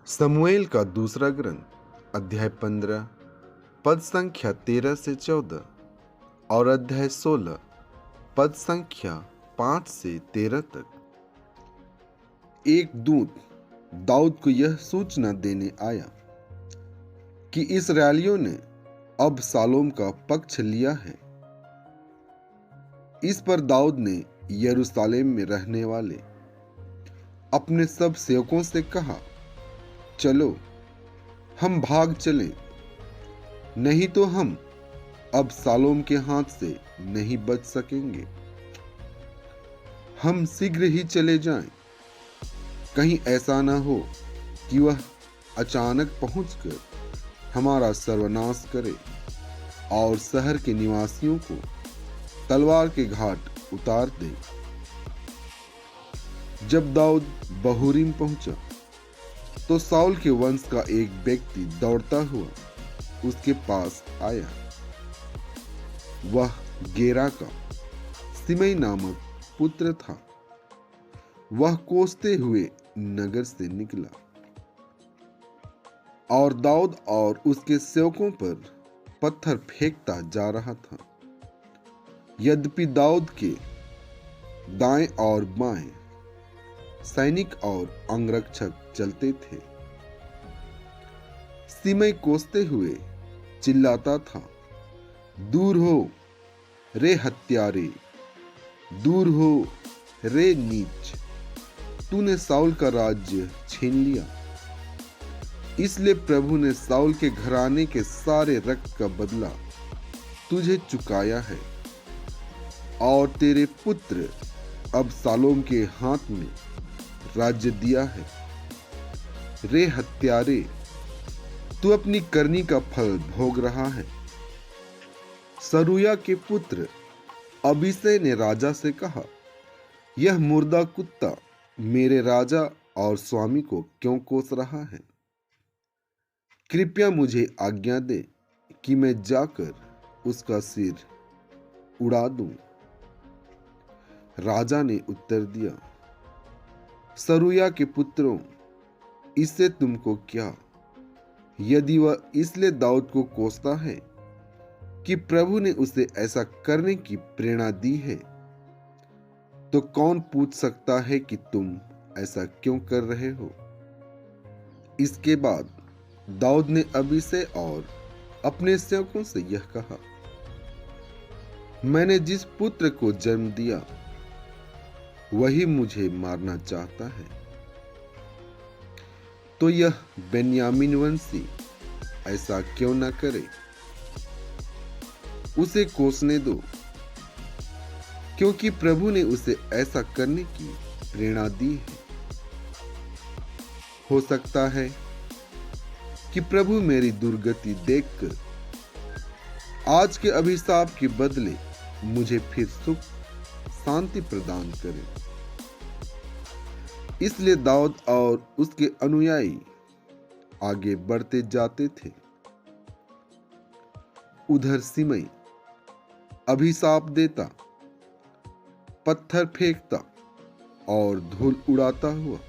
समूएल का दूसरा ग्रंथ अध्याय 15 पद संख्या 13 से 14 और अध्याय 16 पद संख्या 5 से 13 तक। एक दूत दाऊद को यह सूचना देने आया कि इस्राएलियों ने अब शालोम का पक्ष लिया है। इस पर दाऊद ने यरूशलेम में रहने वाले अपने सब सेवकों से कहा, चलो हम भाग चलें, नहीं तो हम अब शालोम के हाथ से नहीं बच सकेंगे। हम शीघ्र ही चले जाएं, कहीं ऐसा न हो कि वह अचानक पहुंचकर हमारा सर्वनाश करे और शहर के निवासियों को तलवार के घाट उतार दे। जब दाऊद बहूरीम पहुंचा तो साउल के वंश का एक व्यक्ति दौड़ता हुआ उसके पास आया। वह गेरा का सिमई नामक पुत्र था। वह कोसते हुए नगर से निकला और दाऊद और उसके सेवकों पर पत्थर फेंकता जा रहा था। यद्यपि दाऊद के दाएं और बाएं सैनिक और अंगरक्षक चलते थे। सिमई कोसते हुए चिल्लाता था, दूर हो रे हत्यारे, दूर हो रे नीच, तूने साउल का राज्य छीन लिया। इसलिए प्रभु ने साउल के घराने के सारे रक्त का बदला तुझे चुकाया है और तेरे पुत्र अब शालोम के हाथ में राज्य दिया है। रे हत्यारे, तू अपनी करनी का फल भोग रहा है। सरूया के पुत्र अबीसै ने राजा से कहा, यह मुर्दा कुत्ता मेरे राजा और स्वामी को क्यों कोस रहा है? कृपया मुझे आज्ञा दे कि मैं जाकर उसका सिर उड़ा दूं। राजा ने उत्तर दिया, सरूया के पुत्रों, इससे तुमको क्या? यदि वह इसलिए दाऊद को कोसता है कि प्रभु ने उसे ऐसा करने की प्रेरणा दी है, तो कौन पूछ सकता है कि तुम ऐसा क्यों कर रहे हो? इसके बाद दाऊद ने अबीसै और अपने सेवकों से यह कहा, मैंने जिस पुत्र को जन्म दिया वही मुझे मारना चाहता है, तो यह बेन्यामीन वंशी ऐसा क्यों न करे? उसे कोसने दो, क्योंकि प्रभु ने उसे ऐसा करने की प्रेरणा दी है। हो सकता है कि प्रभु मेरी दुर्गति देखकर आज के अभिशाप के बदले मुझे फिर सुख शांति प्रदान करे। इसलिए दाऊद और उसके अनुयायी आगे बढ़ते जाते थे। उधर सिमई अभिशाप देता, पत्थर फेंकता और धूल उड़ाता हुआ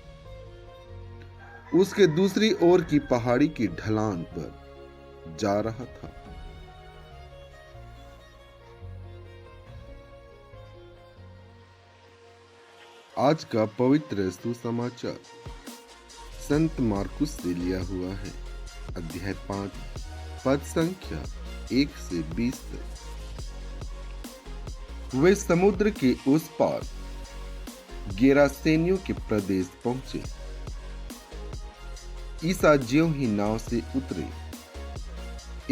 उसके दूसरी ओर की पहाड़ी की ढलान पर जा रहा था। आज का पवित्र सुसमाचार संत मार्कुस से लिया हुआ है। अध्याय 5 पद संख्या 1 से 20 तक। वे समुद्र के उस पार गेरासेनियों के प्रदेश पहुंचे। ईसा ज्यों ही नाव से उतरे,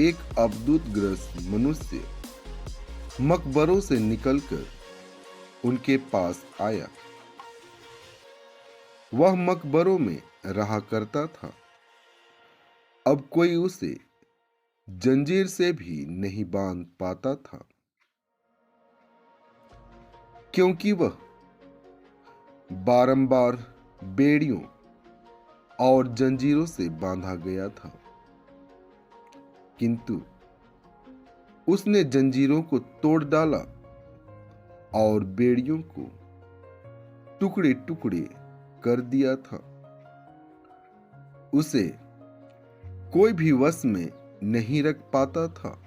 एक अवधूतग्रस्त मनुष्य मकबरों से निकलकर उनके पास आया। वह मकबरों में रहा करता था। अब कोई उसे जंजीर से भी नहीं बांध पाता था, क्योंकि वह बारंबार बेड़ियों और जंजीरों से बांधा गया था। किंतु उसने जंजीरों को तोड़ डाला और बेड़ियों को टुकड़े टुकड़े कर दिया था। उसे कोई भी वश में नहीं रख पाता था।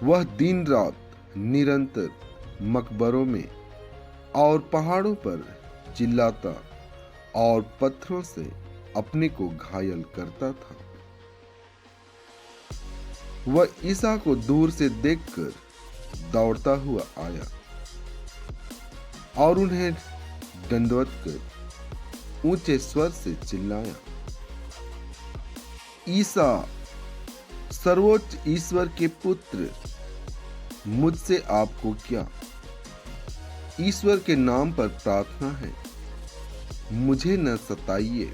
वह दिन रात निरंतर मकबरों में और पहाड़ों पर चिल्लाता और पत्थरों से अपने को घायल करता था। वह ईसा को दूर से देखकर दौड़ता हुआ आया और उन्हें दंडवत कर ऊंचे स्वर से चिल्लाया, ईसा, सर्वोच्च ईश्वर के पुत्र, मुझसे आपको क्या? ईश्वर के नाम पर प्रार्थना है, मुझे न सताइए।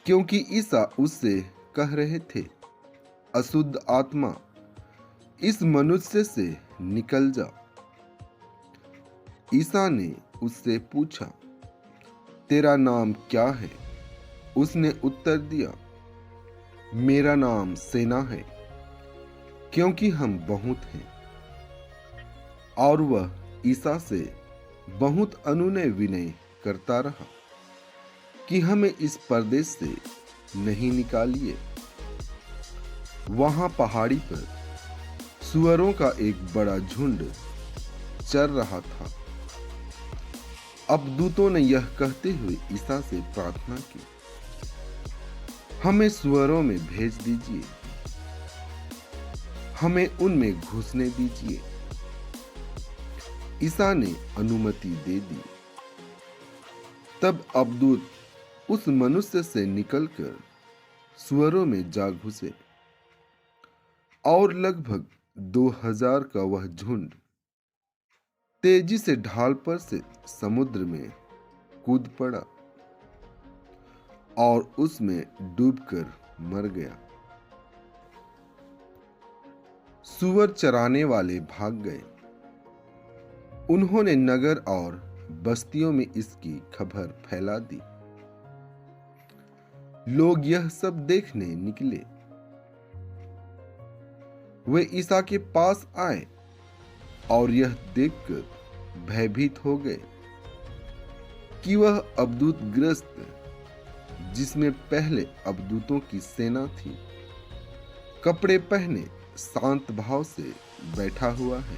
क्योंकि ईसा उससे कह रहे थे, अशुद्ध आत्मा इस मनुष्य से निकल जा। ईसा ने उससे पूछा, तेरा नाम क्या है? उसने उत्तर दिया, मेरा नाम सेना है, क्योंकि हम बहुत हैं। और वह ईसा से बहुत अनुनय विनय करता रहा कि हमें इस परदेश से नहीं निकालिए। वहां पहाड़ी पर सूअरों का एक बड़ा झुंड चर रहा था। अब दूतों ने यह कहते हुए ईसा से प्रार्थना की, हमें सूअरों में भेज दीजिए, हमें उनमें घुसने दीजिए। ईसा ने अनुमति दे दी। तब अबदूत उस मनुष्य से निकलकर सूअरों में जा घुसे और लगभग 2000 का वह झुंड तेजी से ढाल पर से समुद्र में कूद पड़ा और उसमें डूबकर मर गया। सूअर चराने वाले भाग गए। उन्होंने नगर और बस्तियों में इसकी खबर फैला दी। लोग यह सब देखने निकले। वे ईसा के पास आए और यह देखकर भयभीत हो गए कि वह अबदूत ग्रस्त, जिसमें पहले अबदूतों की सेना थी, कपड़े पहने शांत भाव से बैठा हुआ है।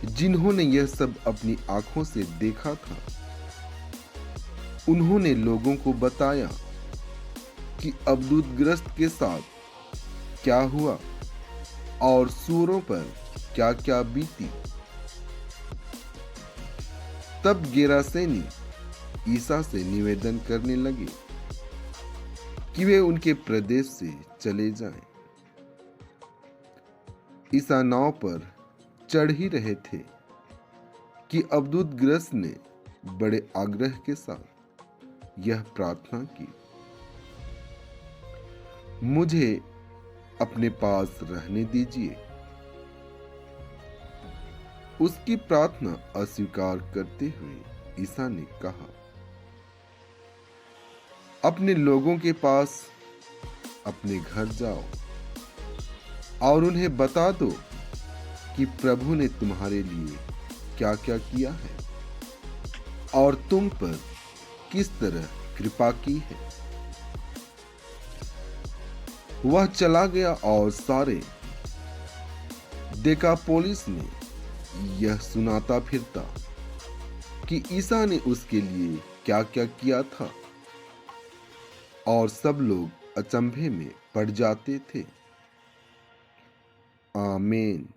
जिन्होंने यह सब अपनी आंखों से देखा था, उन्होंने लोगों को बताया कि अबदूत ग्रस्त के साथ क्या हुआ और सूअरों पर क्या क्या बीती। तब गेरासेनी ईसा से निवेदन करने लगे कि वे उनके प्रदेश से चले जाएं। ईसा नाव पर चढ़ ही रहे थे कि अबदूत ग्रस्त ने बड़े आग्रह के साथ यह प्रार्थना की, मुझे अपने पास रहने दीजिए। उसकी प्रार्थना अस्वीकार करते हुए ईसा ने कहा, अपने लोगों के पास अपने घर जाओ और उन्हें बता दो कि प्रभु ने तुम्हारे लिए क्या क्या किया है और तुम पर किस तरह कृपा की है। वह चला गया और सारे देकापोलिस में यह सुनाता फिरता कि ईसा ने उसके लिए क्या क्या किया था, और सब लोग अचंभे में पड़ जाते थे। आमीन।